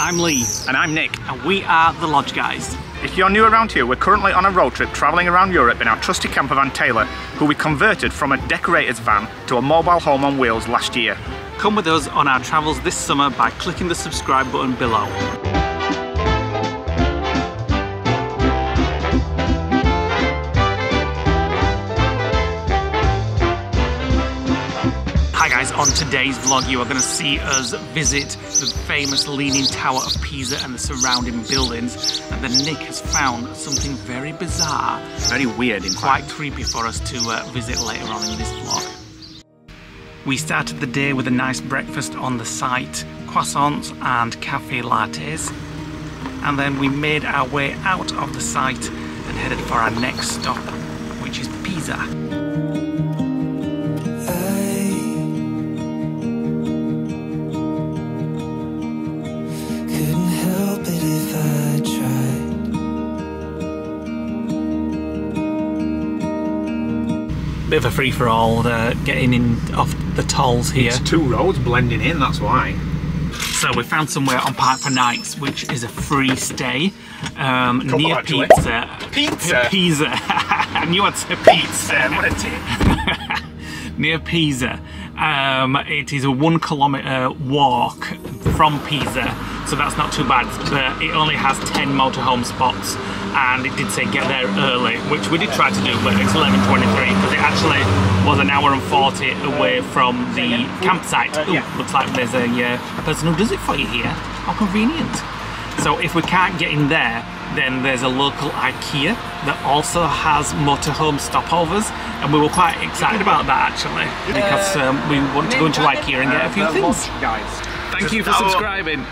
I'm Lee. And I'm Nick. And we are the Lodge Guys. If you're new around here, we're currently on a road trip travelling around Europe in our trusty campervan Taylor, who we converted from a decorator's van to a mobile home on wheels last year. Come with us on our travels this summer by clicking the subscribe button below. Hi guys, on today's vlog you are going to see us visit the famous Leaning Tower of Pisa and the surrounding buildings, and then Nick has found something very bizarre, Very weird, in quite fact. creepy for us to visit later on in this vlog. We started the day with a nice breakfast on the site, croissants and cafe lattes, and then we made our way out of the site and headed for our next stop, which is Pisa. Bit of a free-for-all getting in off the tolls here. It's two roads blending in, that's why. So we found somewhere on Park for Nights, which is a free stay near actually. Pisa. Pizza? Pisa. I knew I'd say pizza. What a tip. Near Pisa. It is a 1 kilometre walk from Pisa, so that's not too bad, but it only has 10 motorhome spots, and it did say get there early, which we did try to do, but it's 11:23 because it actually was an hour and 40 away from the campsite. Ooh, looks like there's a person who does it for you here. How convenient. So if we can't get in there, then there's a local IKEA that also has motorhome stopovers, and we were quite excited about that actually, because we want to go into IKEA and get a few things. Thank you for subscribing.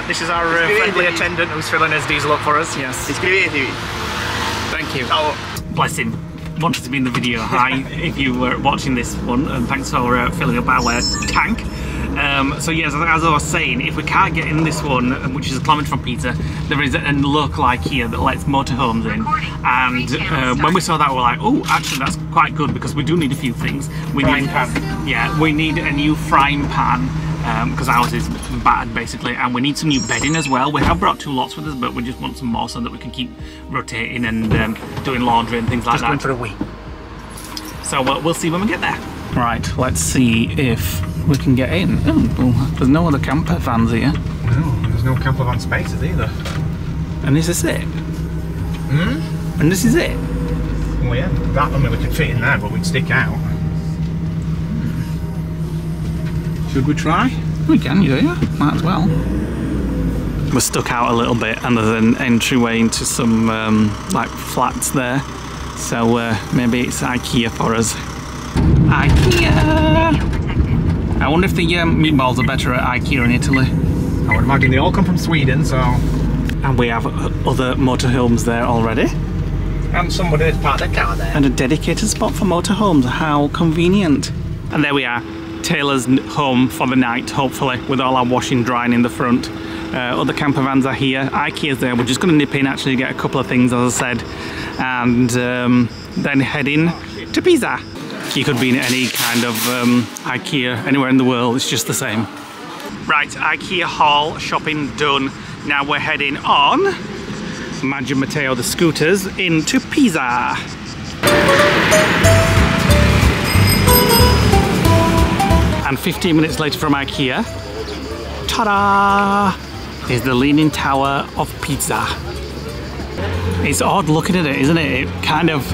This is our friendly attendant who's filling his diesel up for us. Yes. Thank you. Bless him. Wanted to be in the video. Hi, if you were watching this one, and thanks for filling up our tank. So yes, as I was saying, if we can't get in this one, which is a kilometre from Pisa, there is a local IKEA that lets motorhomes in, and when we saw that we were like, oh, actually that's quite good, because we do need a few things. We need a new frying pan, because ours is battered basically, and we need some new bedding as well. We have brought 2 lots with us, but we just want some more so that we can keep rotating and doing laundry and things like that. Just going for a wee. So we'll see when we get there. Right, let's see if we can get in. Oh, well, there's no other camper vans here. No, there's no campervan spaces either. And is this it? And this is it? Well, yeah, that one we could fit in there, but we'd stick out. Should we try? We can, yeah, might as well. We're stuck out a little bit, and there's an entryway into some like flats there. So maybe it's IKEA for us. IKEA! I wonder if the meatballs are better at IKEA in Italy. I would imagine they all come from Sweden, so... And we have other motorhomes there already. And somebody has parked their car there. And a dedicated spot for motorhomes. How convenient. And there we are. Taylor's home for the night, hopefully, with all our washing drying in the front. Other camper vans are here. IKEA's there. We're just going to nip in, actually, get a couple of things, as I said. And then head in to Pisa. You could be in any kind of IKEA anywhere in the world, it's just the same. Right, IKEA haul shopping done. Now we're heading on Maggio Matteo the scooters into Pisa. And 15 minutes later from IKEA, ta-da! Is the Leaning Tower of Pisa. It's odd looking at it, isn't it? It kind of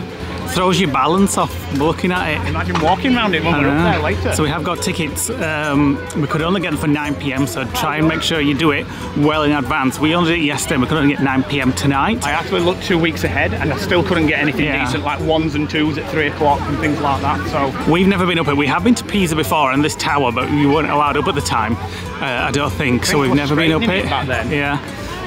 throws your balance off looking at it. Imagine walking around it when we're up there later. So we have got tickets. We could only get them for 9 PM, so try and make sure you do it well in advance. We only did it yesterday, we could only get 9 PM tonight. I actually looked 2 weeks ahead and I still couldn't get anything decent, like 1s and 2s at 3 o'clock and things like that. So we've never been up it. We have been to Pisa before and this tower, but we weren't allowed up at the time. I don't think. So we've never been up it. Back then. Yeah.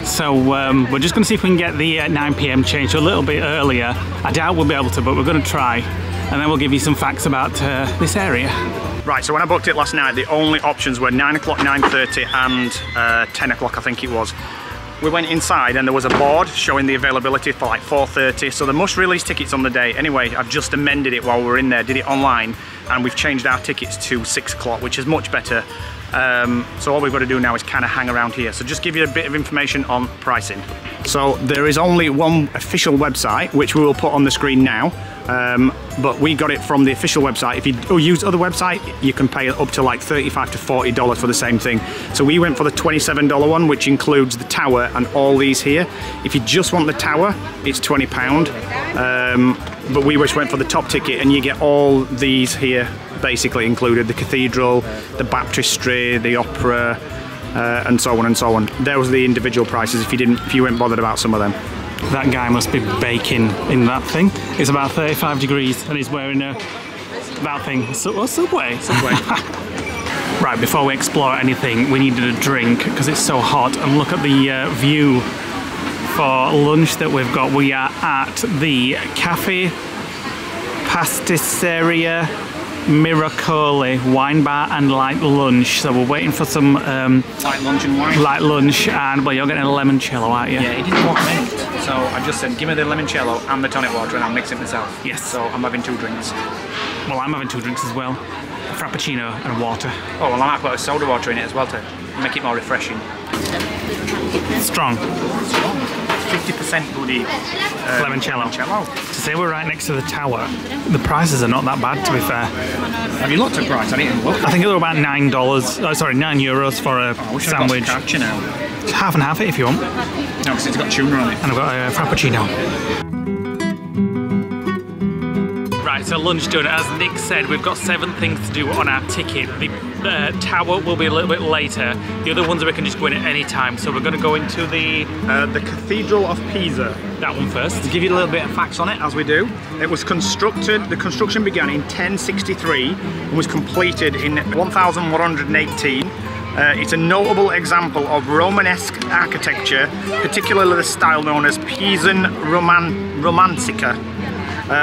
So we're just going to see if we can get the 9 PM change a little bit earlier. I doubt we'll be able to, but we're going to try. And then we'll give you some facts about this area. Right, so when I booked it last night, the only options were 9 o'clock, 9:30 and 10 o'clock, I think it was. we went inside and there was a board showing the availability for like 4:30, so they must release tickets on the day. Anyway, I've just amended it while we were in there, did it online, and we've changed our tickets to 6 o'clock, which is much better. So all we've got to do now is kind of hang around here. So just give you a bit of information on pricing. So there is only one official website, which we will put on the screen now. But we got it from the official website. If you use other website, you can pay up to like $35 to $40 for the same thing. So we went for the $27 one, which includes the tower and all these here. If you just want the tower, it's £20. But we just went for the top ticket, and you get all these here basically included: the cathedral, the baptistry, the opera, and so on and so on. There was the individual prices if you weren't bothered about some of them. That guy must be baking in that thing. It's about 35 degrees and he's wearing that thing. Subway. Right, before we explore anything, we needed a drink because it's so hot. And look at the view for lunch that we've got. We are at the Cafe Pasticceria Miracoli wine bar and light lunch. So we're waiting for some light lunch and wine. Light lunch, and well, you're getting a limoncello, aren't you? Yeah, he didn't want mint, so I just said give me the limoncello and the tonic water, and I'll mix it myself. Yes. So I'm having 2 drinks. Well, I'm having 2 drinks as well. A frappuccino and water. Oh well, I might put a soda water in it as well to make it more refreshing. Strong. 50% bloody limoncello. limoncello. To say we're right next to the tower, the prices are not that bad, to be fair. Have you looked at price? I didn't look. I think they're about €9. Oh, sorry, €9 for a sandwich. Half and half it if you want. No, because it's got tuna on it. And I've got a frappuccino. Right, so lunch done. As Nick said, we've got 7 things to do on our ticket. The tower will be a little bit later. The other ones we can just go in at any time. So we're going to go into the Cathedral of Pisa. That one first. To give you a little bit of facts on it, as we do. It was constructed, the construction began in 1063 and was completed in 1118. It's a notable example of Romanesque architecture, particularly the style known as Pisan Romantica,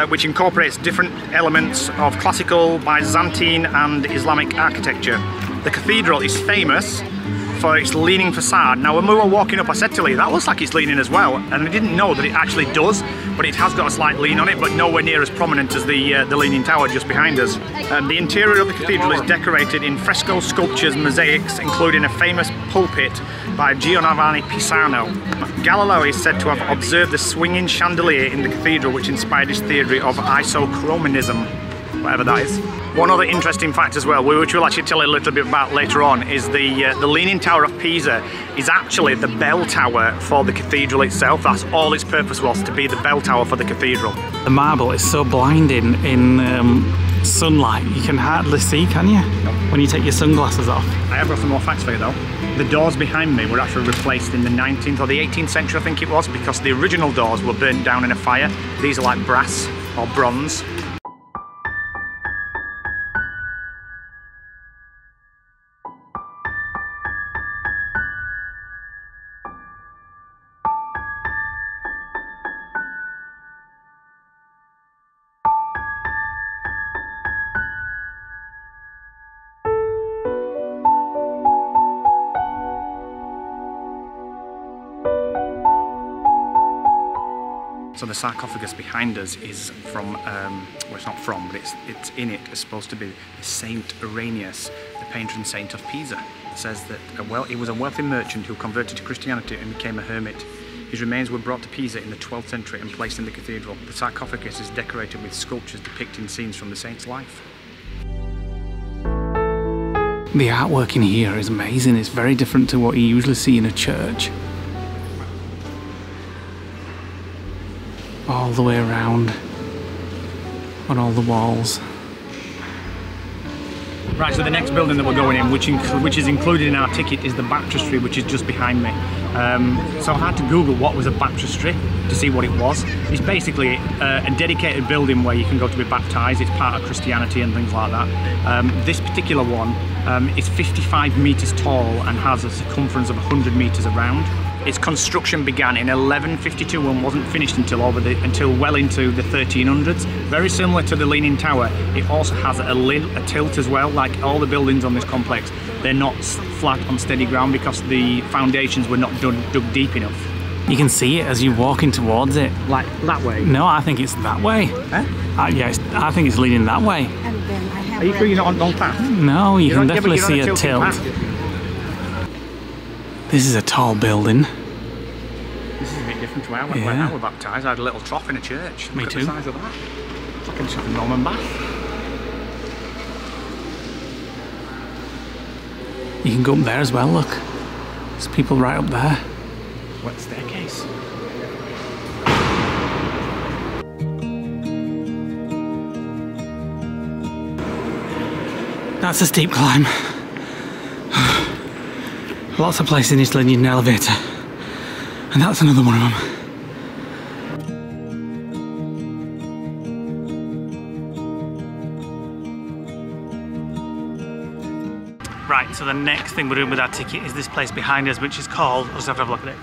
which incorporates different elements of classical, Byzantine and Islamic architecture. The cathedral is famous for its leaning facade. Now when we were walking up, I said to Leigh, that looks like it's leaning as well, and I didn't know that it actually does, but it has got a slight lean on it, but nowhere near as prominent as the Leaning Tower just behind us. The interior of the cathedral is decorated in fresco sculptures, mosaics, including a famous pulpit by Giovanni Pisano. Galileo is said to have observed the swinging chandelier in the cathedral, which inspired his theory of isochronism, whatever that is. One other interesting fact as well, which we'll actually tell you a little bit about later on, is the Leaning Tower of Pisa is actually the bell tower for the cathedral itself. That's all its purpose was, to be the bell tower for the cathedral. The marble is so blinding in sunlight, you can hardly see, can you? No. When you take your sunglasses off. I have got some more facts for you though. The doors behind me were actually replaced in the 19th or the 18th century, I think it was, because the original doors were burnt down in a fire. These are like brass or bronze. So the sarcophagus behind us is from, well it's not from, but it's in it is supposed to be Saint Irenaeus, the patron saint of Pisa. It says that he was a wealthy merchant who converted to Christianity and became a hermit. His remains were brought to Pisa in the 12th century and placed in the cathedral. The sarcophagus is decorated with sculptures depicting scenes from the saint's life. The artwork in here is amazing. It's very different to what you usually see in a church. All the way around on all the walls. Right, so the next building that we're going in, which is included in our ticket, is the baptistry, which is just behind me. So I had to Google what was a baptistry to see what it was. It's basically a dedicated building where you can go to be baptised. It's part of Christianity and things like that. This particular one is 55 metres tall and has a circumference of 100 metres around. Its construction began in 1152 and wasn't finished until well into the 1300s. Very similar to the Leaning Tower, it also has a tilt as well, like all the buildings on this complex. they're not flat on steady ground because the foundations were not dug deep enough. You can see it as you're walking towards it. Like that way? No, I think it's that way. Eh? Yeah, I think it's leaning that way. Are you sure you're not on path? No, you can definitely see a tilt. Path. This is a tall building. This is a bit different to when I was baptised. I had a little trough in a church. Me Look too. At the size of that. It's like a Norman bath. You can go up there as well, look. There's people right up there. What staircase? That's a steep climb. Lots of places in Italy need an elevator. And that's another one of them. Right, so the next thing we're doing with our ticket is this place behind us, which is called, I'll just have to have a look at it,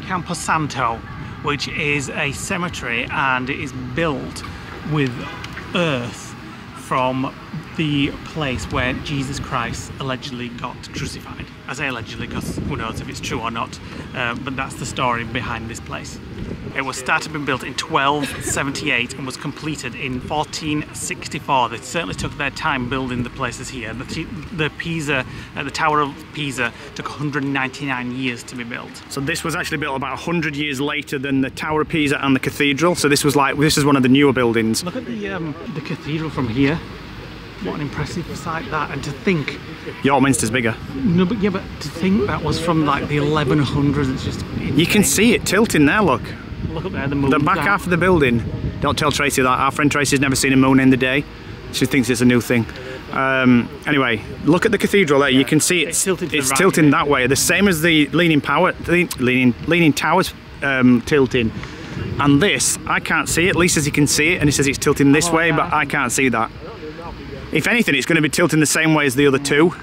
Camposanto, which is a cemetery, and it is built with earth from the place where Jesus Christ allegedly got crucified. I say allegedly because who knows if it's true or not, but that's the story behind this place. It was started being built in 1278 and was completed in 1464. They certainly took their time building the places here. The Tower of Pisa took 199 years to be built. So this was actually built about 100 years later than the Tower of Pisa and the cathedral. So this is one of the newer buildings. Look at the cathedral from here. What an impressive sight that, and to think... York Minster's bigger. No, but yeah, but to think that was from like the 1100s, it's just insane. You can see it tilting there, look. Look up there, the moon. The back half of the building. Don't tell Tracy that. Our friend Tracy's never seen a moon in the day. She thinks it's a new thing. Anyway, look at the cathedral there. You can see it's tilting that way. The same as the Leaning Towers tilting. And this, I can't see it. Lee says he can see it, and he says it's tilting this way, but I can't see that. If anything, it's going to be tilting the same way as the other two.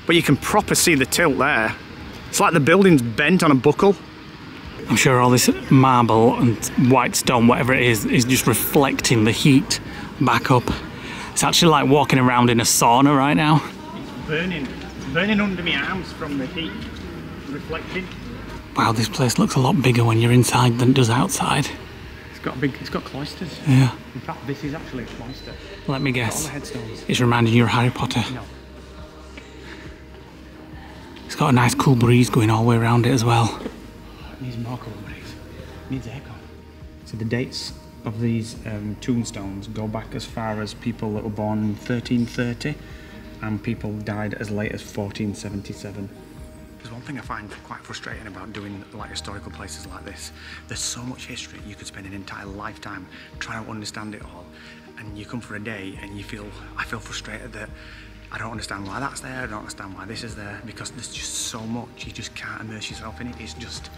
But you can proper see the tilt there. It's like the building's bent on a buckle. I'm sure all this marble and white stone, whatever it is just reflecting the heat back up. It's actually like walking around in a sauna right now. It's burning under my arms from the heat, reflecting. Wow, this place looks a lot bigger when you're inside than it does outside. It's got cloisters. Yeah. In fact, this is actually a cloister. Let me guess. All the headstones. It's reminding you of Harry Potter. No. It's got a nice cool breeze going all the way around it as well. It needs more cool breeze. It needs aircon. So the dates of these tombstones go back as far as people that were born in 1330 and people died as late as 1477. There's one thing I find quite frustrating about doing like historical places like this. There's so much history, you could spend an entire lifetime trying to understand it all, and you come for a day and I feel frustrated that I don't understand why that's there, I don't understand why this is there, because there's just so much, you just can't immerse yourself in it. It's just,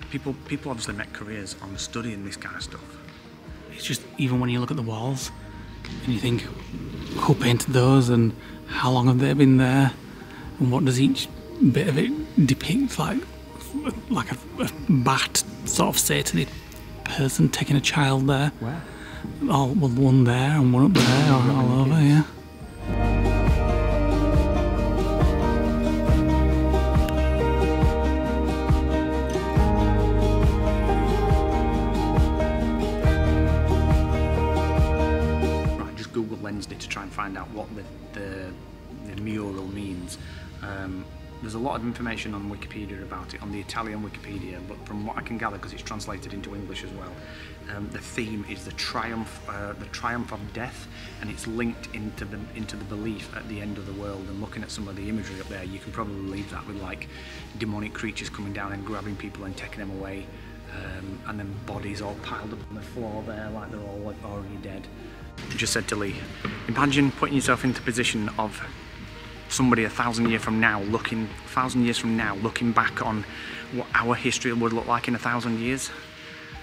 people obviously make careers on studying this kind of stuff. It's just, even when you look at the walls and you think, who painted those and how long have they been there and what does each bit of it depict, like a bat sort of say to the person taking a child there. Where? Oh, well, one there and one up there, all over, yeah. Right, I just Google lensed it to try and find out what the mural means. There's a lot of information on Wikipedia about it, on the Italian Wikipedia, but from what I can gather, because it's translated into English as well, the theme is the triumph of death, and it's linked into the belief at the end of the world. And looking at some of the imagery up there, you can probably believe that with like demonic creatures coming down and grabbing people and taking them away, and then bodies all piled up on the floor there like they're all like already dead. I just said to Lee, imagine putting yourself into the position of somebody 1,000 years from now looking back on what our history would look like in 1,000 years,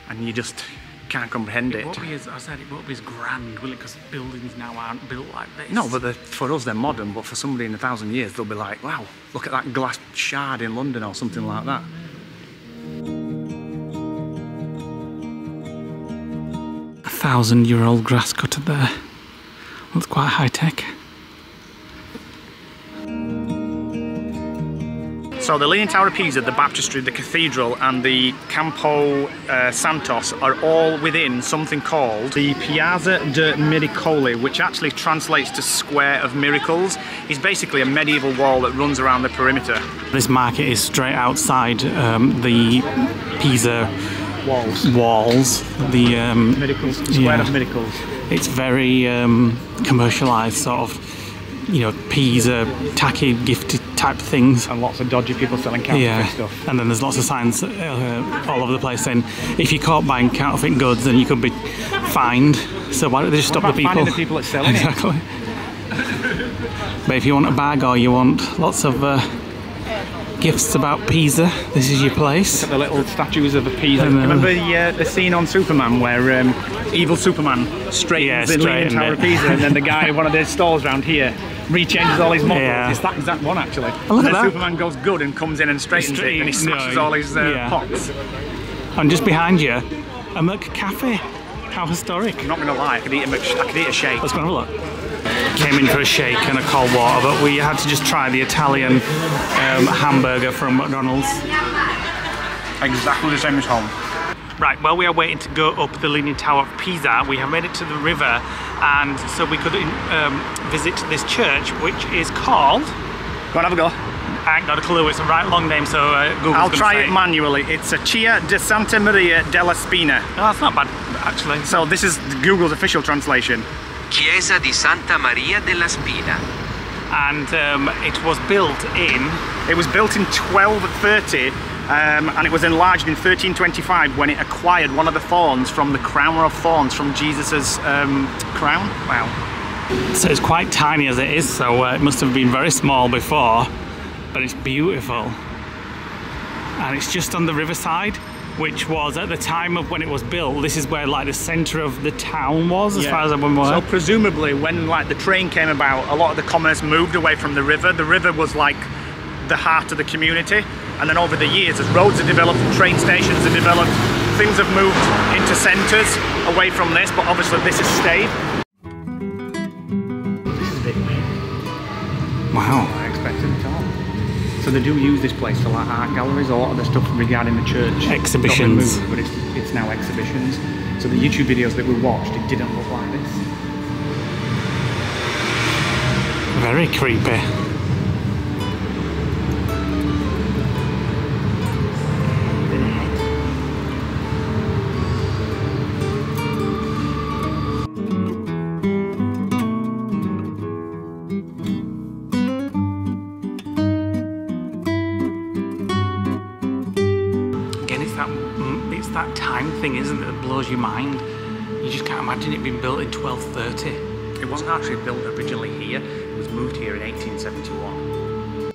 and you just can't comprehend it. It won't be as, I said, it won't be as grand, will it? Because buildings now aren't built like this. No, but for us they're modern, but for somebody in 1,000 years they'll be like, wow, look at that glass shard in London or something like that. A 1,000-year-old grass cutter there. Looks quite high tech. So the Leaning Tower of Pisa, the baptistry, the cathedral and the Campo Santos are all within something called the Piazza de Miracoli, which actually translates to Square of Miracles. It's basically a medieval wall that runs around the perimeter. This market is straight outside the Pisa walls. The Miracles, Square of Miracles. It's very commercialised, sort of, you know, Pisa, tacky, gifted type things. And lots of dodgy people selling counterfeit stuff. And then there's lots of signs all over the place saying, if you're caught buying counterfeit goods, then you could be fined. So why don't they just stop the people? Finding the people that selling exactly. But if you want a bag or you want lots of gifts about Pisa, this is your place. Look at the little statues of Pisa. Remember the scene on Superman where evil Superman straightens the Leaning Tower of Pisa, and then the guy in one of the stalls around here rechanges all his models? Yeah. It's that exact one actually. Oh, and then Superman goes good and comes in and straightens it, and he smashes all his pots. And just behind you, a McCafe. How historic. I'm not going to lie, I could eat a shake. Let's go have a look. Came in for a shake and a cold water, but we had to just try the Italian hamburger from McDonald's. Exactly the same as home. Right, while we are waiting to go up the Leaning Tower of Pisa, we have made it to the river, and so we could visit this church, which is called... Go on, have a go. I ain't got a clue, it's a right long name, so Google's I'll try it manually. It's a Chia de Santa Maria della Spina. Oh, that's not bad, actually. So this is Google's official translation. Chiesa di Santa Maria della Spina. And it was built in... It was built in 1230, and it was enlarged in 1325 when it acquired one of the thorns from the crown of thorns from Jesus's crown. Wow. So it's quite tiny as it is, so it must have been very small before, but it's beautiful. And it's just on the riverside, which was at the time of when it was built, this is where like the centre of the town was, as far as I'm aware. So presumably when like the train came about, a lot of the commerce moved away from the river. The river was like the heart of the community, and then over the years as roads have developed, train stations have developed, things have moved into centres away from this, but obviously this has stayed. This is a bit weird. Wow. I expected it all. So they do use this place for like art galleries, a lot of the stuff regarding the church. Exhibitions. But it's now exhibitions. So the YouTube videos that we watched, it didn't look like this. Very creepy. It's that time thing, isn't it, that blows your mind. You just can't imagine it being built in 1230. It wasn't actually built originally here, it was moved here in 1871.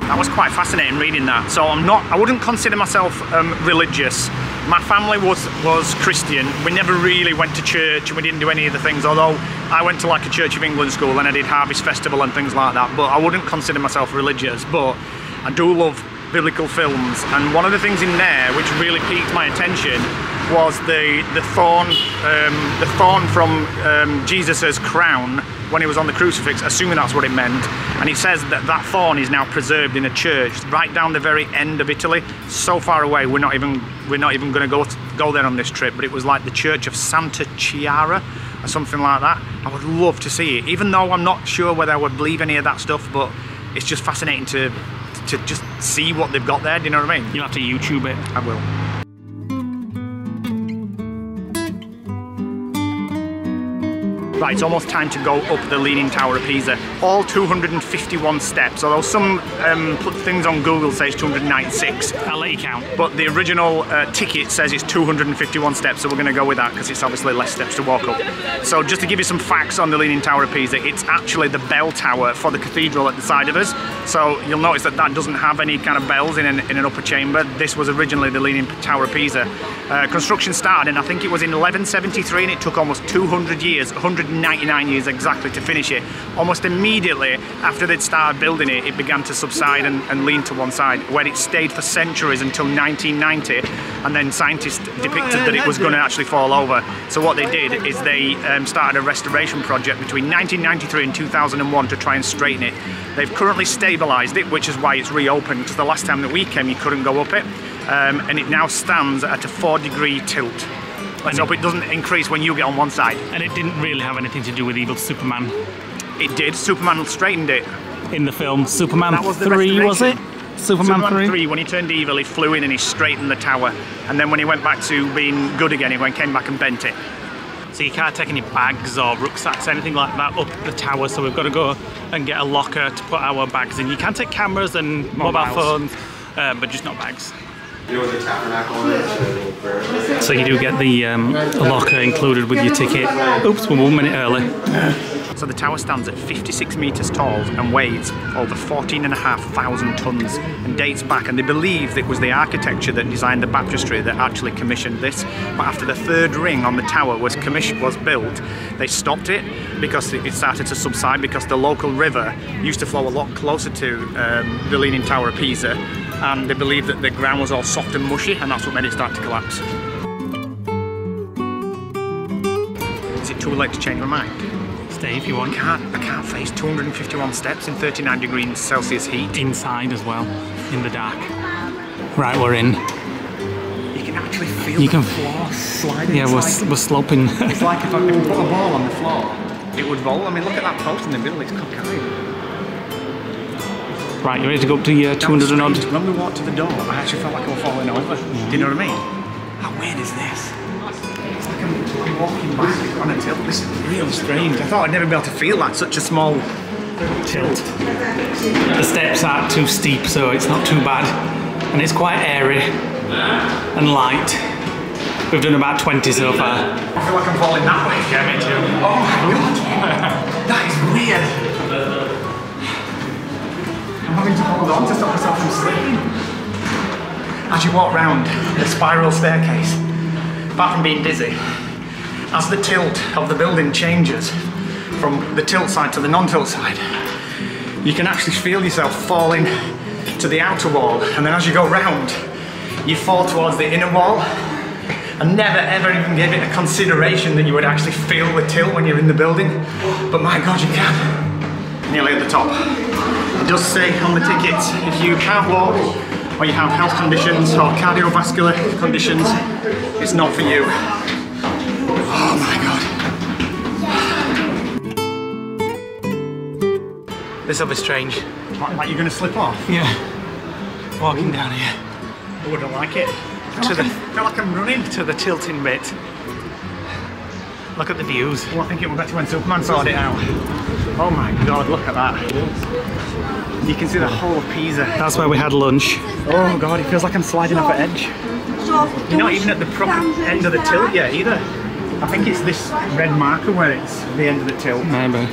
That was quite fascinating reading that. So I wouldn't consider myself religious. My family was Christian. We never really went to church and we didn't do any of the things, although I went to like a Church of England school and I did Harvest Festival and things like that, but I wouldn't consider myself religious. But I do love biblical films, and one of the things in there which really piqued my attention was the thorn from Jesus's crown when he was on the crucifix, assuming that's what it meant. And it says that that thorn is now preserved in a church right down the very end of Italy, so far away we're not even going to go there on this trip. But it was like the Church of Santa Chiara or something like that. I would love to see it, even though I'm not sure whether I would believe any of that stuff. But it's just fascinating to just see what they've got there. Do you know what I mean? You'll have to YouTube it. I will. Right, it's almost time to go up the Leaning Tower of Pisa. All 251 steps, although some put things on Google say it's 296. I'll let you count. But the original ticket says it's 251 steps, so we're going to go with that because it's obviously less steps to walk up. So just to give you some facts on the Leaning Tower of Pisa, it's actually the bell tower for the cathedral at the side of us. So you'll notice that that doesn't have any kind of bells in an upper chamber. This was originally the Leaning Tower of Pisa. Construction started, and I think it was in 1173, and it took almost 200 years, 199 years exactly, to finish it. Almost immediately after they'd started building it, it began to subside and lean to one side, where it stayed for centuries years until 1990, and then scientists depicted that it was going to actually fall over. So what they did is they started a restoration project between 1993 and 2001 to try and straighten it. They've currently stabilised it, which is why it's reopened, because the last time that we came you couldn't go up it, and it now stands at a 4-degree tilt. Let's hope it doesn't increase when you get on one side. And it didn't really have anything to do with evil Superman. It did. Superman straightened it. In the film Superman That was the 3, was it? Superman 3, when he turned evil, he flew in and he straightened the tower. And then when he went back to being good again, he came back and bent it. So you can't take any bags or rucksacks, anything like that up the tower, so we've got to go and get a locker to put our bags in. You can take cameras and mobile phones, but just not bags. So you do get the locker included with your ticket. Oops, we're 1 minute early. So the tower stands at 56 metres tall and weighs over 14,500 tonnes and dates back, and they believe it was the architecture that designed the baptistry that actually commissioned this. But after the third ring on the tower was built, they stopped it because it started to subside, because the local river used to flow a lot closer to the Leaning Tower of Pisa, and they believed that the ground was all soft and mushy, and that's what made it start to collapse. Is it too late to change my mind? Stay if you want. I can't face 251 steps in 39 degrees Celsius heat. Inside as well, in the dark. Right, we're in. You can actually feel the floor sliding. Yeah, we're sloping. It's like if I could put a ball on the floor, it would roll. I mean, look at that post in the middle, it's cockeyed. Right, you ready to go up to your 200 and odd? When we walked to the door, I actually felt like I was falling over. Do you know what I mean? How weird is this? It's like I'm walking back on a tilt. This is really strange. I thought I'd never be able to feel that, such a small tilt. The steps aren't too steep, so it's not too bad. And it's quite airy and light. We've done about 20 so far. I feel like I'm falling that way. Yeah, me too. Oh my god! That is weird. I'm having to hold on to stop myself from slipping. As you walk round the spiral staircase, apart from being dizzy, as the tilt of the building changes from the tilt side to the non-tilt side, you can actually feel yourself falling to the outer wall, and then as you go round, you fall towards the inner wall. I never ever even gave it a consideration that you would actually feel the tilt when you're in the building, but my god, you can. Nearly at the top. It does say on the tickets, if you can't walk, or you have health conditions or cardiovascular conditions, it's not for you. Oh my god. This will be strange. Like you're going to slip off? Yeah. Walking down here. I wouldn't like it. I feel like I'm running. To the tilting bit. Look at the views. Well, I think it was better when Superman sorted it out. Oh my god, look at that. You can see the whole of Pisa. That's where we had lunch. Oh god, it feels like I'm sliding off an edge. You're not even at the proper end of the tilt yet either. I think it's this red marker where it's the end of the tilt. Maybe.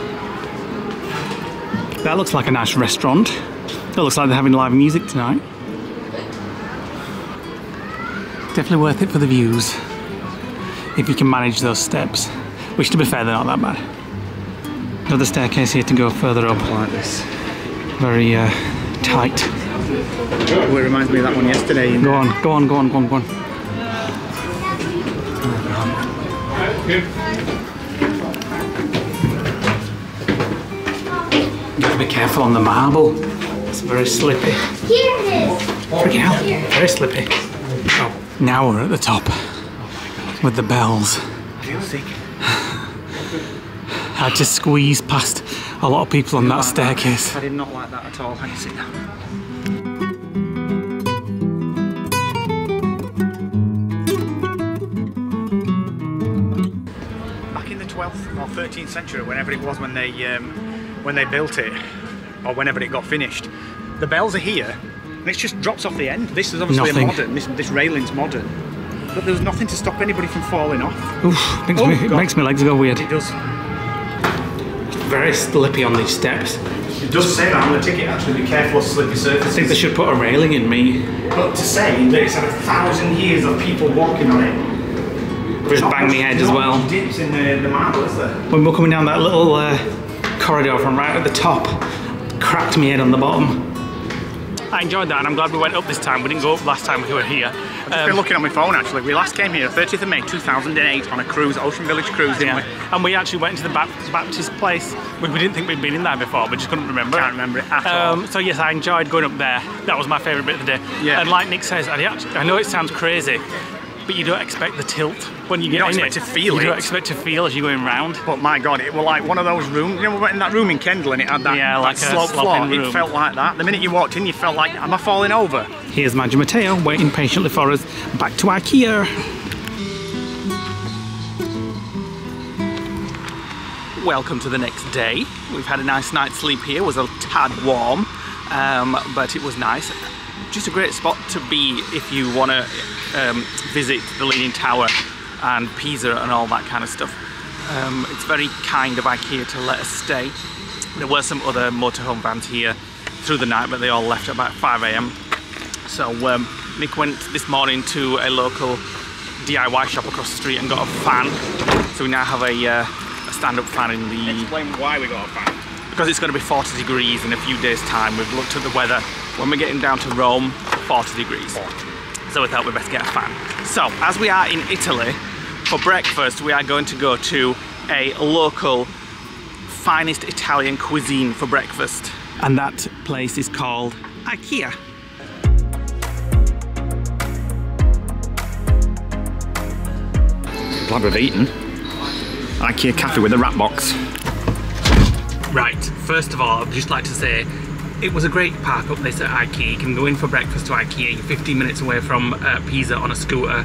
That looks like a nice restaurant. It looks like they're having live music tonight. Definitely worth it for the views. If you can manage those steps. Which, to be fair, they're not that bad. Another staircase here to go further up. Like this. Very tight. Oh, it reminds me of that one yesterday. Go on, go on, go on, go on, go on. You have to be careful on the marble. It's very slippy. Here it is. Freaking hell, very slippy. Oh, now we're at the top. Oh my god. With the bells. I feel sick. I had to squeeze past a lot of people on that staircase. I did not like that at all. I can sit down. Back in the 12th or 13th century, whenever it was when they built it, or whenever it got finished, the bells are here, and it just drops off the end. This is obviously a modern. This railing's modern, but there's nothing to stop anybody from falling off. Oof, makes my legs go weird. It does. Very slippy on these steps. It does say that on the ticket, actually, be careful of slippy surfaces. I think they should put a railing in me. But to say that it's had 1,000 years of people walking on it. Just bang me head as well. Dips in the marble, is there? When we're coming down that little corridor from right at the top, cracked me head on the bottom. I enjoyed that, and I'm glad we went up this time. We didn't go up last time we were here. I've just been looking on my phone actually. We last came here 30th of May 2008 on a cruise, Ocean Village cruise, didn't we? And we actually went into the Baptist place. We didn't think we'd been in there before, we just couldn't remember. Can't remember it at all. So yes, I enjoyed going up there. That was my favourite bit of the day. Yeah. And like Nick says, I know it sounds crazy, but you don't expect the tilt when you get in it. You don't expect to feel it. You don't expect to feel as you're going round. But my God, it was like one of those rooms. You know, we went in that room in Kendal and it had that, like that slope floor. room. It felt like that. The minute you walked in, you felt like, am I falling over? Here's Madge and Matteo waiting patiently for us back to IKEA. Welcome to the next day. We've had a nice night's sleep here. It was a tad warm, but it was nice. Just a great spot to be if you want to visit the Leaning Tower and Pisa and all that kind of stuff. It's very kind of IKEA to let us stay. There were some other motorhome vans here through the night, but they all left at about 5 AM. So Nick went this morning to a local DIY shop across the street and got a fan. So we now have a stand-up fan in the... Explain why we got a fan. Because it's going to be 40 degrees in a few days' time. We've looked at the weather. When we're getting down to Rome, 40 degrees. So we thought we'd best get a fan. So, as we are in Italy, for breakfast we are going to go to a local finest Italian cuisine for breakfast. And that place is called IKEA. Glad we've eaten. IKEA cafe with a wrap box. Right, first of all, I'd just like to say it was a great park up this at IKEA. You can go in for breakfast to IKEA. You're 15 minutes away from Pisa on a scooter,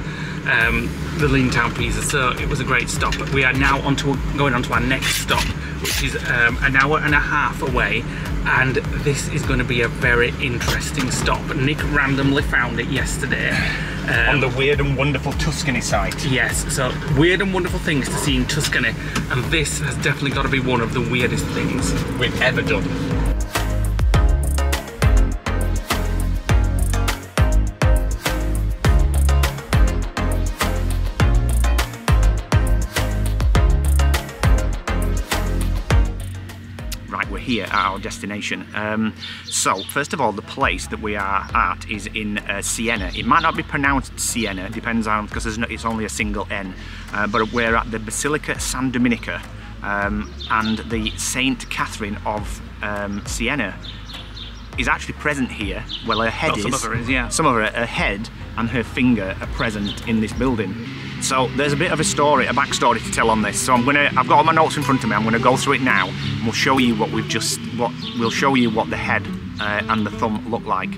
the Leaning Tower of Pisa, so it was a great stop. We are now going on to our next stop, which is an hour and a half away, and this is going to be a very interesting stop. Nick randomly found it yesterday. On the weird and wonderful Tuscany site. Yes, so weird and wonderful things to see in Tuscany, and this has definitely got to be one of the weirdest things we've ever done. Here at our destination. So first of all, the place that we are at is in Siena. It might not be pronounced Siena, it depends on, because it's only a single N, but we're at the Basilica San Domenica, and the Saint Catherine of Siena is actually present here. Well, her head is. Some of her is, yeah. Some of her head and her finger are present in this building. So there's a bit of a story, a backstory to tell on this. So I've got all my notes in front of me. I'm gonna go through it now, and we'll show you what we'll show you what the head and the thumb look like.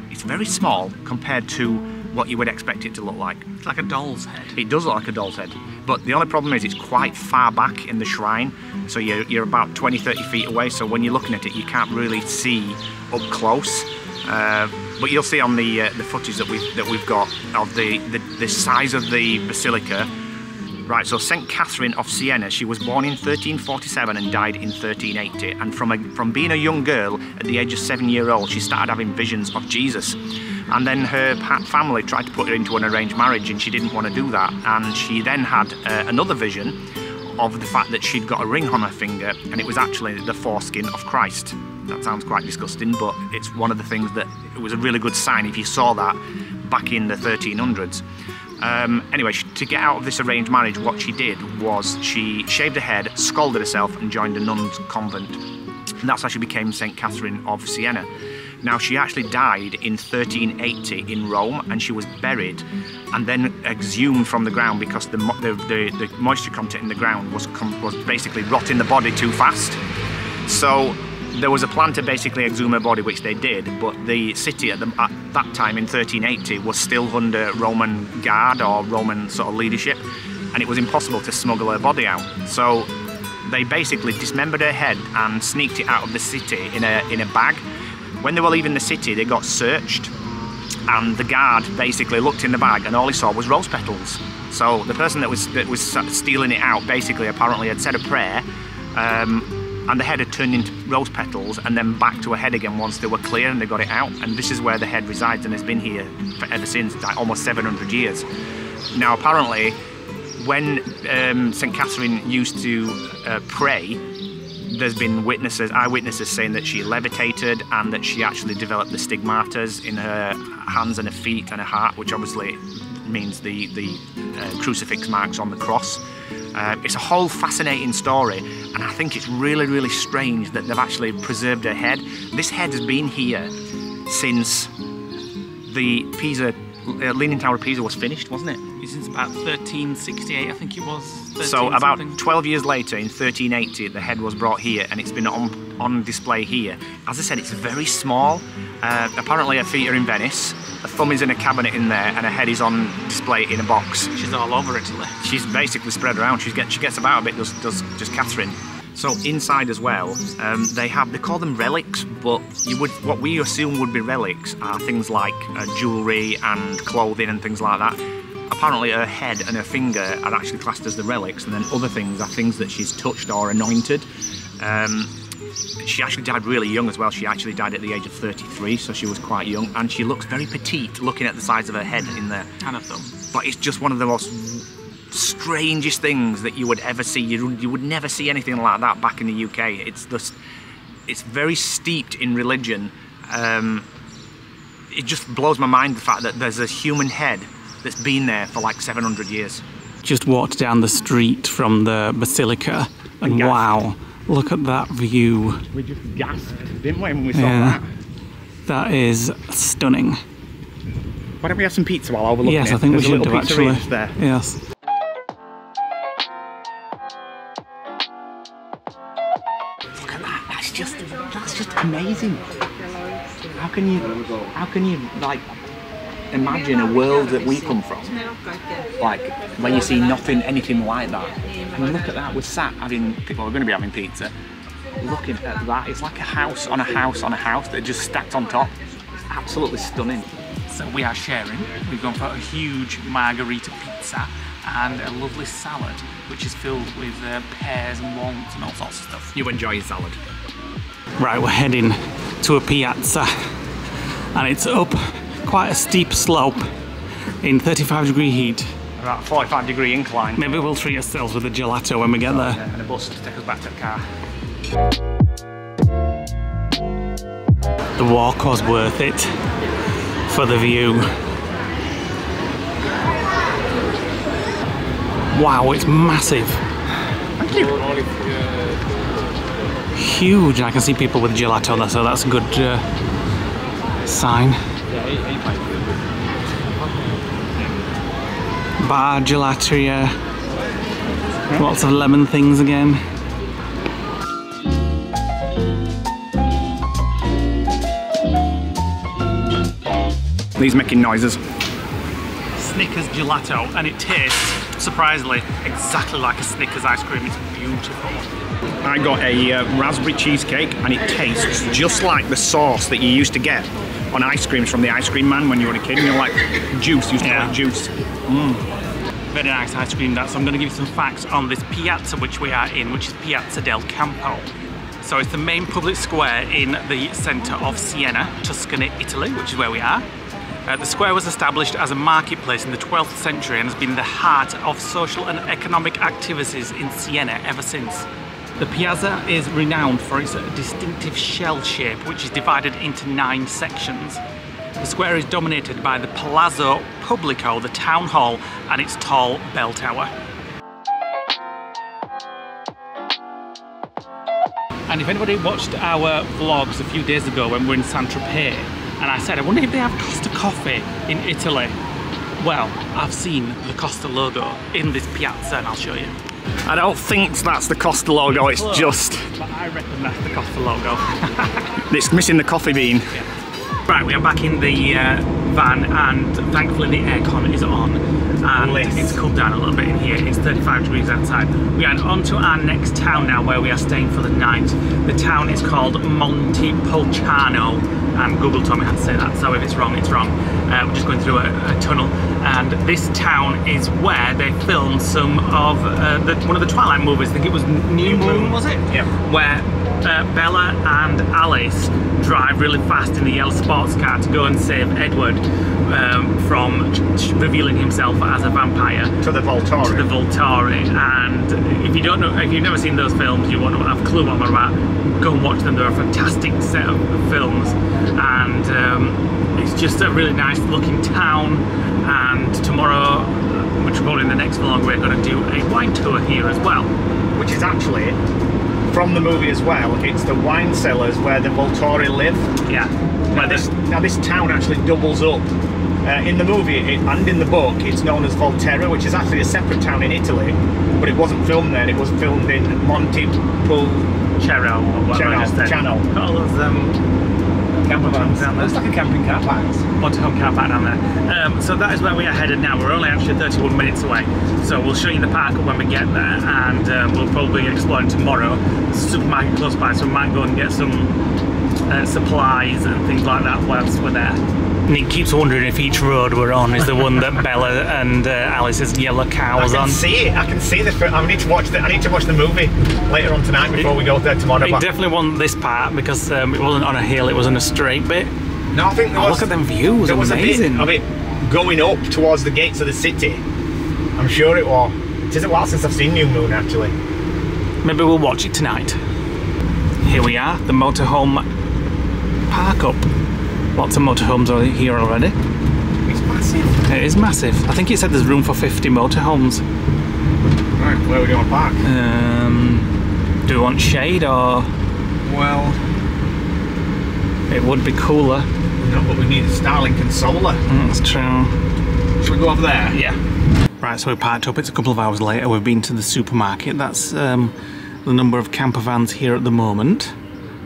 It's very small compared to what you would expect it to look like. It's like a doll's head. It does look like a doll's head, but the only problem is it's quite far back in the shrine. So you're about 20-30 feet away. So when you're looking at it, you can't really see up close. But you'll see on the footage that we've got of the size of the basilica. Right, so St. Catherine of Siena, she was born in 1347 and died in 1380. And from being a young girl at the age of 7-year-old, she started having visions of Jesus. And then her family tried to put her into an arranged marriage, and she didn't want to do that. And she then had another vision of the fact that she'd got a ring on her finger, and it was actually the foreskin of Christ. That sounds quite disgusting, but it's one of the things that it was a really good sign if you saw that back in the 1300s. Anyway, to get out of this arranged marriage, what she did was she shaved her head, scalded herself, and joined a nun's convent. And that's how she became St. Catherine of Siena. Now, she actually died in 1380 in Rome, and she was buried and then exhumed from the ground because the moisture content in the ground was basically rotting the body too fast. So there was a plan to basically exhume her body, which they did, but the city at that time in 1380 was still under Roman guard or Roman sort of leadership, and it was impossible to smuggle her body out. So they basically dismembered her head and sneaked it out of the city in a bag. When they were leaving the city, they got searched, and the guard basically looked in the bag, and all he saw was rose petals. So the person that was stealing it out basically apparently had said a prayer, and the head had turned into rose petals and then back to a head again once they were clear and they got it out. And this is where the head resides and has been here ever since, like almost 700 years. Now, apparently, when St. Catherine used to pray, there's been eyewitnesses saying that she levitated and that she actually developed the stigmatas in her hands and her feet and her heart, which obviously means the crucifix marks on the cross. It's a whole fascinating story, and I think it's really, really strange that they've actually preserved her head. This head has been here since the Leaning Tower of Pisa was finished, wasn't it? Since about 1368, I think it was. So about 12 years later, in 1380, the head was brought here, and it's been on display here. As I said, it's very small. Apparently her feet are in Venice, her thumb is in a cabinet in there, and her head is on display in a box. She's all over Italy. She's basically spread around. She gets about a bit, does just Catherine. So inside as well, they call them relics, but what we assume would be relics are things like jewellery and clothing and things like that. Apparently her head and her finger are actually classed as the relics, and then other things are things that she's touched or anointed. She actually died really young as well. She actually died at the age of 33, so she was quite young, and she looks very petite looking at the size of her head in there. And her thumb. But it's just one of the most strangest things that you would ever see. You would never see anything like that back in the UK. It's very steeped in religion. It just blows my mind, the fact that there's a human head that's been there for like 700 years. Just walked down the street from the basilica, and wow, look at that view. We just gasped, didn't we, when we saw that? That is stunning. Why don't we have some pizza while overlooking it? Yes, I think we should do, actually. There. Yes. Look at that, that's just amazing. How can you like imagine a world that we come from, like where you see anything like that? And look at that, we're going to be having pizza, looking at that. It's like a house on a house on a house that just stacked on top. It's absolutely stunning. So we are sharing. We've gone for a huge margherita pizza and a lovely salad, which is filled with pears and walnuts and all sorts of stuff. You enjoy your salad. Right, we're heading to a piazza, and it's up quite a steep slope in 35-degree heat. About 45-degree incline. Maybe we'll treat ourselves with a gelato when we get there. Yeah, and a bus to take us back to the car. The walk was worth it for the view. Wow, it's massive. Thank you. Huge, and I can see people with gelato there, so that's a good sign. Bar, gelateria, lots of lemon things again. These making noises. Snickers gelato, and it tastes, surprisingly, exactly like a Snickers ice cream. It's beautiful. I got a raspberry cheesecake, and it tastes just like the sauce that you used to get on ice creams from the ice cream man when you were a kid. You know, like juice, used to call it juice. Very nice ice cream, that. So I'm going to give you some facts on this piazza which we are in, which is Piazza del Campo. So it's the main public square in the centre of Siena, Tuscany, Italy, which is where we are. The square was established as a marketplace in the 12th century and has been the heart of social and economic activities in Siena ever since. The piazza is renowned for its distinctive shell shape, which is divided into 9 sections. The square is dominated by the Palazzo Pubblico, the town hall, and its tall bell tower. And if anybody watched our vlogs a few days ago when we were in Saint-Tropez, and I said, I wonder if they have Costa coffee in Italy. Well, I've seen the Costa logo in this piazza, and I'll show you. I don't think that's the Costa logo, it's close, just... But I reckon that's the Costa logo. It's missing the coffee bean. Yeah. Right, we are back in the van, and thankfully the aircon is on, and it's cooled down a little bit in here. It's 35 degrees outside. We are on to our next town now, where we are staying for the night. The town is called Montepulciano, and Google told me how to say that, so if it's wrong, it's wrong. We're just going through a tunnel, and this town is where they filmed some of one of the Twilight movies. I think it was New Moon, was it? Yeah. Where Bella and Alice drive really fast in the yellow sports car to go and save Edward from revealing himself as a vampire To the Volturi. To the Volturi. And if you don't know, if you've never seen those films, you won't have a clue what I'm about. Go and watch them. They're a fantastic set of films, and it's just a really nice looking town. And tomorrow, which probably in the next vlog, we're going to do a wine tour here as well, Which is actually, from the movie as well, it's the wine cellars where the Volturi live. yeah. Now this town actually doubles up. In the movie and in the book, it's known as Volterra, which is actually a separate town in Italy, but it wasn't filmed there. It was filmed in Montepulciano, or whatever I just said. All those campervans down there. Looks like a camping car park. Motorhome car park down there. So that is where we are headed now. We're only actually 31 minutes away, so we'll show you the park when we get there, and we'll probably be exploring tomorrow. There's a supermarket close by, so we might go and get some supplies and things like that whilst we're there. Nick keeps wondering if each road we're on is the one that Bella and Alice's yellow cow was on. I can see it. I can see the. I need to watch the movie later on tonight before we go there tomorrow. It definitely wasn't this part because it wasn't on a hill. It was on a straight bit. No, I think there was, look at them views. There was amazing. a bit of it going up towards the gates of the city. I'm sure it was. It is a while since I've seen New Moon actually. Maybe we'll watch it tonight. Here we are, the motorhome park up. Lots of motorhomes are here already. It's massive. It is massive. I think it said there's room for 50 motorhomes. Right, where are we going to park? Do we want shade or? Well, it would be cooler. No, but we need Starlink and solar. That's true. Should we go over there? Yeah. Right, so we parked up. It's a couple of hours later. We've been to the supermarket. That's the number of camper vans here at the moment.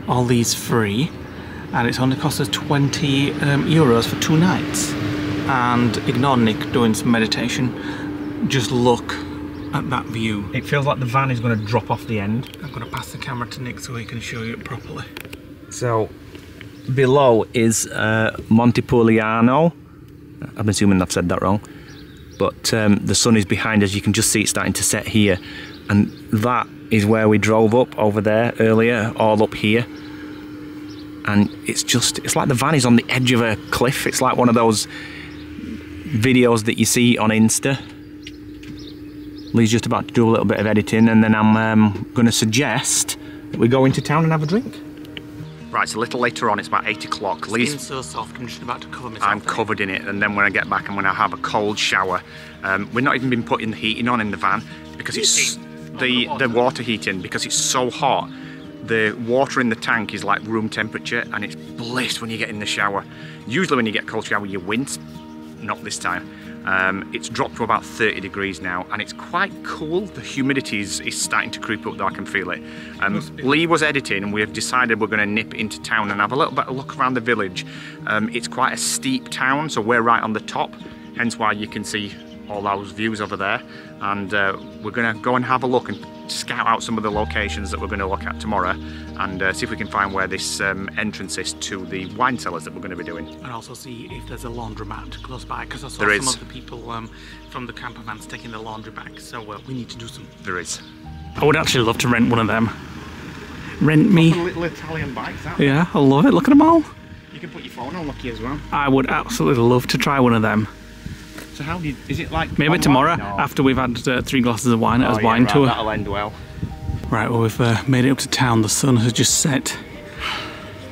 All these free. And it's only cost us 20 euros for 2 nights. And ignore Nick doing some meditation. Just look at that view. It feels like the van is going to drop off the end. I'm going to pass the camera to Nick so he can show you it properly. So below is Montepulciano. I'm assuming I've said that wrong. But the sun is behind us. You can just see it starting to set here. And that is where we drove up over there earlier, all up here. And it's like the van is on the edge of a cliff. It's like one of those videos that you see on Insta. Lee's just about to do a little bit of editing, and then I'm going to suggest that we go into town and have a drink. Right, it's a little later on, it's about 8 o'clock. Lee's so soft, I'm just about to cover myself. I'm covered in it, and then when I get back I'm going to have a cold shower. We've not even been putting the heating on in the van because it's the water heating, because it's so hot. The water in the tank is like room temperature, and it's bliss when you get in the shower. Usually when you get a cold shower you wince, not this time. It's dropped to about 30 degrees now, and it's quite cool. The humidity is starting to creep up though, I can feel it. Leigh was editing, and we have decided we're going to nip into town and have a little bit of look around the village. It's quite a steep town, so we're right on the top, hence why you can see all those views over there. And we're going to go and have a look and scout out some of the locations that we're going to look at tomorrow, and see if we can find where this entrance is to the wine cellars that we're going to be doing. And also see if there's a laundromat close by, because I saw some of the people from the camper vans taking the laundry back, so we need to do some. There is. I would actually love to rent one of them. Rent me. Little Italian bikes, aren't Yeah, I love it. Look at them all. You can put your phone on lucky as well. I would absolutely love to try one of them. So how do you, is it like maybe tomorrow, after we've had 3 glasses of wine at his wine tour. That'll end well. Right, well we've made it up to town. The sun has just set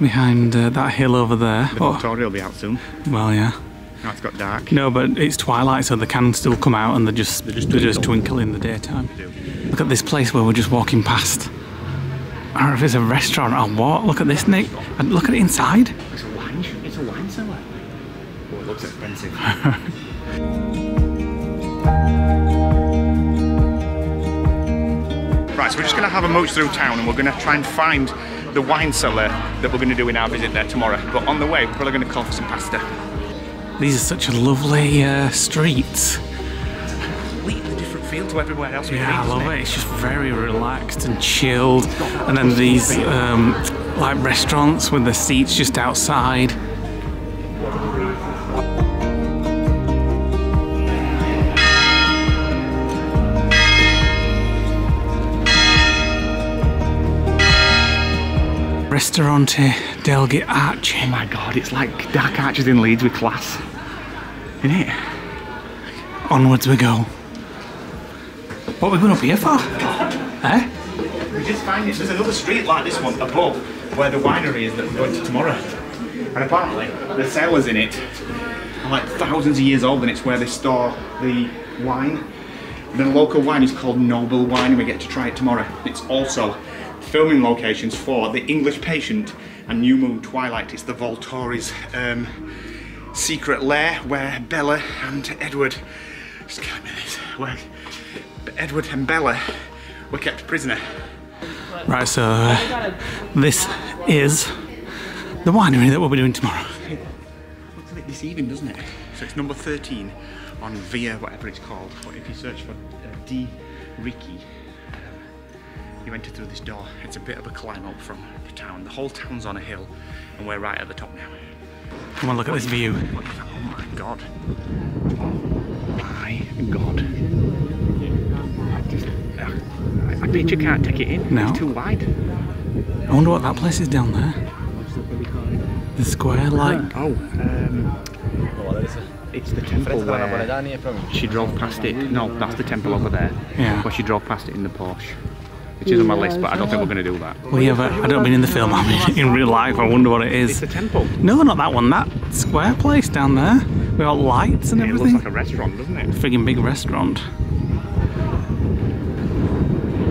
behind that hill over there. The Volturi will be out soon. Well, yeah. Now it's got dark. No, but it's twilight, so they can still come out, and they just twinkle in the daytime. Look at this place where we're just walking past. I don't know if it's a restaurant or what. Look at this, Nick. And look at it inside. It's a wine cellar. Oh, it looks expensive. Right, so we're just going to have a mooch through town, and we're going to try and find the wine cellar that we're going to do in our visit there tomorrow. But on the way, we're probably going to call for some pasta. These are such lovely streets. Completely different feel to everywhere else. Yeah, I love it. It's just very relaxed and chilled. And then these like restaurants with the seats just outside. Ristorante del Arch. Oh my god, it's like Dark Arches in Leeds with class. Isn't it? Onwards we go. What are we going up here for? Eh? We just find it. There's another street like this one above where the winery is that we're going to tomorrow. And apparently the cellars in it are like thousands of years old, and it's where they store the wine. And the local wine is called Noble Wine, and we get to try it tomorrow. It's also filming locations for The English Patient and New Moon Twilight. It's the Volturi's secret lair where Bella and Edward, just killing me this, where Edward and Bella were kept prisoner. Right, so this is the winery that we'll be doing tomorrow. Looks a bit deceiving, doesn't it? So it's number 13 on Via, whatever it's called. But if you search for D. Ricky, you enter through this door. It's a bit of a climb up from the town. The whole town's on a hill, and we're right at the top now. Come on, look at this view. Oh my god. Oh my god. I bet you can't take it in. No. It's too wide. I wonder what that place is down there. The square, like. Oh, it's the temple where she drove past it. No, that's the temple over there. Yeah. Where she drove past it in the Porsche. Which is on my list, but I don't think we're going to do that. Well, yeah, but I don't mean in the film, I mean in real life. I wonder what it is. It's a temple. No, not that one. That square place down there. With all lights and everything. It looks like a restaurant, doesn't it? Friggin' big restaurant.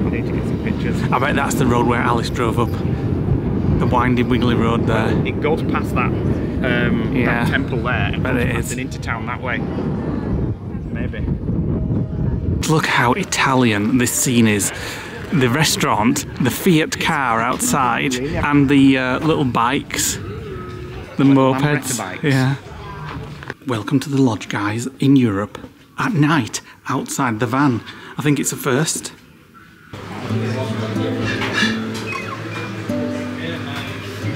I need to get some pictures. I bet that's the road where Alice drove up. The windy, wiggly road there. It goes past that, that temple there. And bet goes it past is. and into town that way. Maybe. Look how Italian this scene is. The restaurant, the Fiat car outside, and the little bikes, the mopeds. Bikes. Yeah. Welcome to the Lodge Guys in Europe at night outside the van. I think it's a first.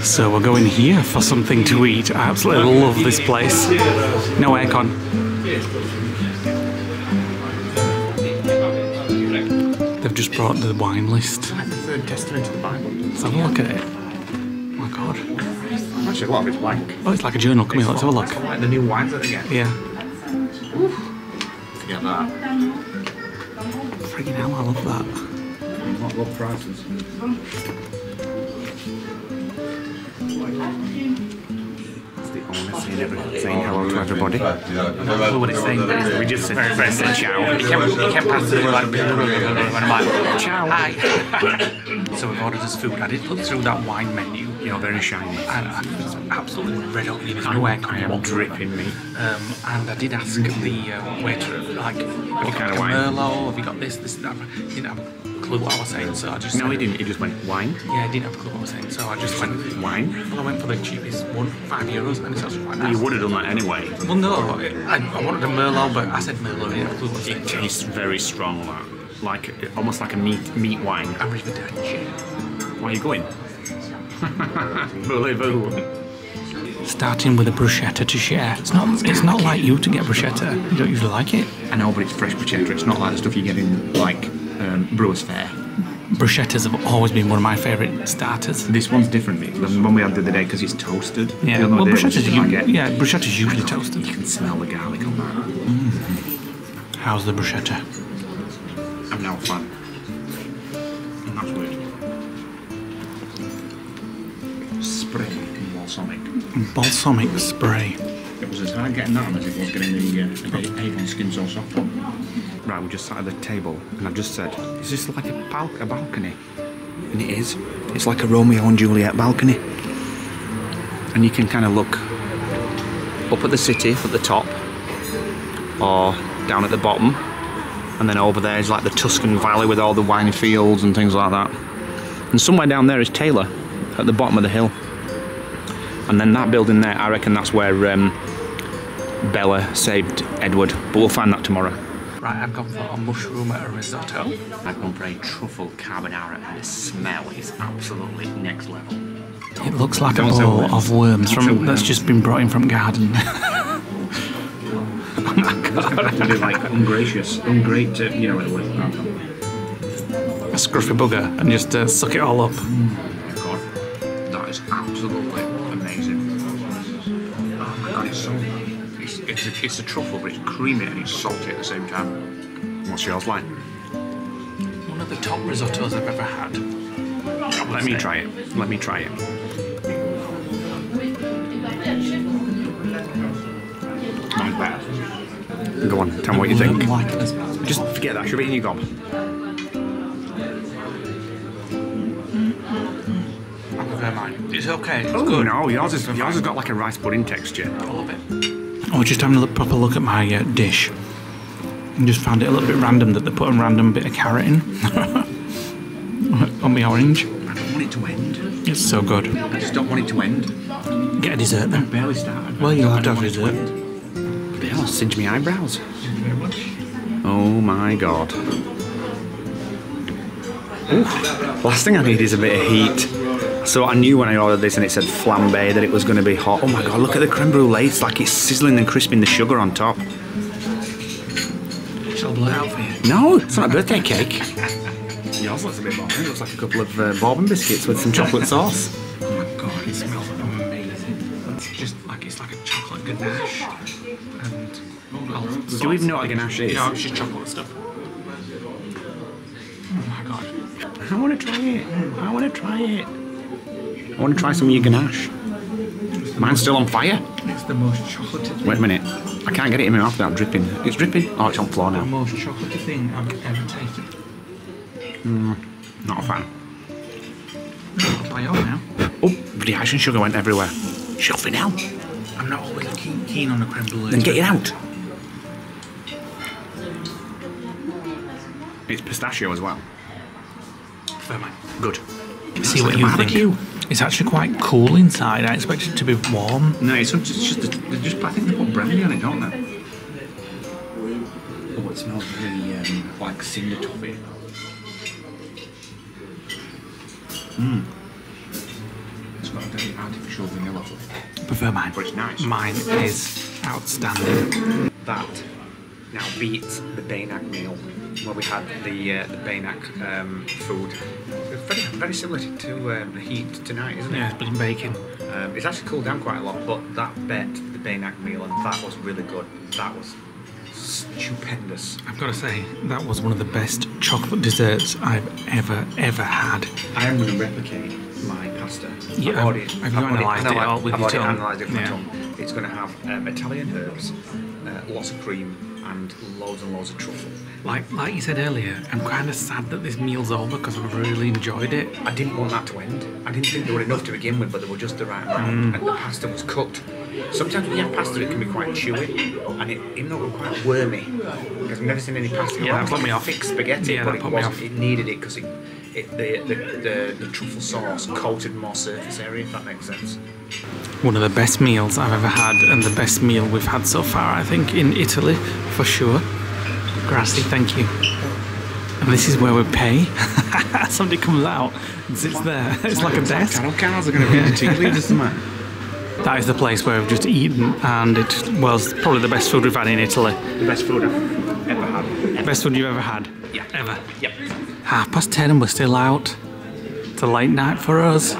So we're going here for something to eat. I absolutely love this place. No aircon. They've just brought the wine list. Like the third testament to the Bible. Let's have a look at it. Oh my god. Actually, a lot of it's blank. Oh, it's like a journal. Come here, let's have a look. Like the new wines that they get. Yeah. Forget that. Friggin' hell, I love that. Not low prices. It's the owner saying hello to everybody. I don't know what it's saying, but We just said ciao. He came past and we're like, and I'm like, ciao. Hi. So we've ordered us food. I did look through that wine menu. You know, very shiny. And it's absolutely red hot. There's no aircon. I am dripping me. And I did ask the waiter, like, have you kind got of wine? Merlot? Have you got this, that? He didn't have a clue what I was saying, so I just. No, he didn't. He just went wine. Yeah, I didn't have a clue what I was saying, so I just went Wine? Well, I went for the cheapest one, €5, and it's actually quite Well, nice. you would have done that anyway. Well, no, I wanted a Merlot, but I said Merlot. I didn't have a clue what I was saying. It tastes very strong, like almost like a meat wine. I'm really shit. Where are you going? Voulez-vous? Starting with a bruschetta to share. It's not like you to get bruschetta. You don't usually like it. I know, but it's fresh bruschetta. It's not like the stuff you get in like Brewers Fayre. Bruschettas have always been one of my favourite starters. This one's different, mate. The one we had the other day because it's toasted. Yeah, The other well, day was bruschetta's just like it. yeah, bruschetta's usually toasted. You can smell the garlic on that. How's the bruschetta? I'm now a fan. And that's weird. Spray balsamic. Balsamic spray. It was as hard getting that as it was getting the Avon skin sauce off them. Right, we just sat at the table and I've just said, is this like a balcony? And it is. It's like a Romeo and Juliet balcony. And you can kind of look up at the city at the top or down at the bottom. And then over there is like the Tuscan Valley with all the wine fields and things like that. And somewhere down there is Taylor at the bottom of the hill. And then that building there, I reckon that's where Bella saved Edward. But we'll find that tomorrow. Right, I've gone for a mushroom risotto. I've gone for a truffle carbonara, and the smell is absolutely next level. It looks like a bowl of worms that's just been brought in from garden. Oh my god. To be like ungracious, ungrate, you know what it was. A scruffy bugger and just suck it all up. Oh my god, that is absolutely amazing. Oh my god, it's so... It's a truffle, but it's creamy and it's salty at the same time. What's yours like? One of the top risottos I've ever had. Let me try it. Let me try it. Mine's better. Go on, tell me what you think. Just forget that, shove it in your gob. I prefer mine. It's okay, it's Oh good. no, yours has got like a rice pudding texture. I love it. I was just having a proper look at my dish and just found it a little bit random that they put a random bit of carrot in on my orange. I don't want it to end. It's so good. I just don't want it to end. Get a dessert then. Barely started. Well, you'll have to have dessert. They'll singe my eyebrows. Oh my god. Ooh, last thing I need is a bit of heat. So I knew when I ordered this and it said flambe that it was going to be hot. Oh my god, look at the creme brulee. It's like it's sizzling and crisping the sugar on top. Shall I blow it out for you? No, it's not a birthday cake. Yours looks a bit boring. It looks like a couple of bourbon biscuits with some chocolate sauce. Oh my god, it smells amazing. It's just like it's like a chocolate ganache. And Do you even know what a ganache is? No, it's just chocolate stuff. Oh my god. I want to try it. I want to try it. I want to try some of your ganache. Mine's still on fire. It's the most chocolatey thing. Wait a minute. I can't get it in my mouth without dripping. It's dripping. Oh, it's on the floor The now. most chocolatey thing I've ever tasted. Not a fan. I'll try yours now. Oh, the ice and sugar went everywhere. Shelf it now. I'm not always keen on the creme brulee. Then get it out. It's pistachio as well. Prefer mine. Good. See what you think. It's actually quite cool inside. I expect it to be warm. No, it's just I think they put brandy on it, don't they? Oh, it smells really like cinder toffee. It's got a very artificial vanilla, Prefer mine. but it's nice. Mine is outstanding. That now beats the Baynak meal where we had the Baynak food. It's very similar to the heat tonight, isn't it? Yeah, it's been baking. It's actually cooled down quite a lot, but that bet the Baynak meal, and that was really good. That was stupendous. I've got to say, that was one of the best chocolate desserts I've ever had. I am going to replicate my pasta. Yeah, I've already analysed it all with your tongue. analysed it with my Yeah. tongue. It's going to have Italian herbs, lots of cream, and loads of truffle. Like you said earlier, I'm kind of sad that this meal's over because I've really enjoyed it. I didn't want that to end. I didn't think there were enough to begin with, but they were just the right amount, and the pasta was cooked. Sometimes when you have pasta, it can be quite chewy, and even though it was quite wormy, because I've never seen any pasta. Yeah, that put me off. Thick spaghetti, Yeah, but that it put me wasn't. off. It needed it because the truffle sauce coated more surface area, if that makes sense. One of the best meals I've ever had, and the best meal we've had so far, I think, in Italy, for sure. Grazie, thank you. And this is where we pay. Somebody comes out and sits there. It's like a desk. Cattle cars are going to be the tea leaders, isn't it? That is the place where we've just eaten, and it was probably the best food we've had in Italy. The best food I've ever had. Best food you've ever had? Yeah. Ever? Yep. 10:30 and we're still out. It's a late night for us.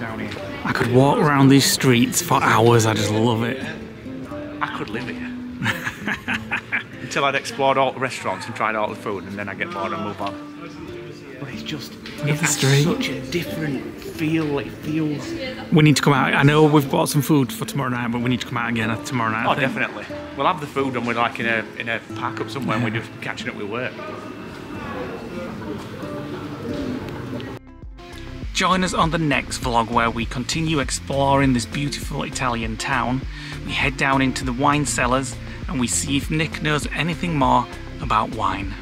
Down here. I could walk around these streets for hours. I just love it. I could live here. Until I'd explored all the restaurants and tried all the food, and then I get bored and move on. But it's just, it has such a different feel. It feels. We need to come out. I know we've bought some food for tomorrow night, but we need to come out again tomorrow night. Oh, I think. definitely. We'll have the food, and we're like in a park up somewhere, and we're just catching up with work. Join us on the next vlog where we continue exploring this beautiful Italian town. We head down into the wine cellars and we see if Nick knows anything more about wine.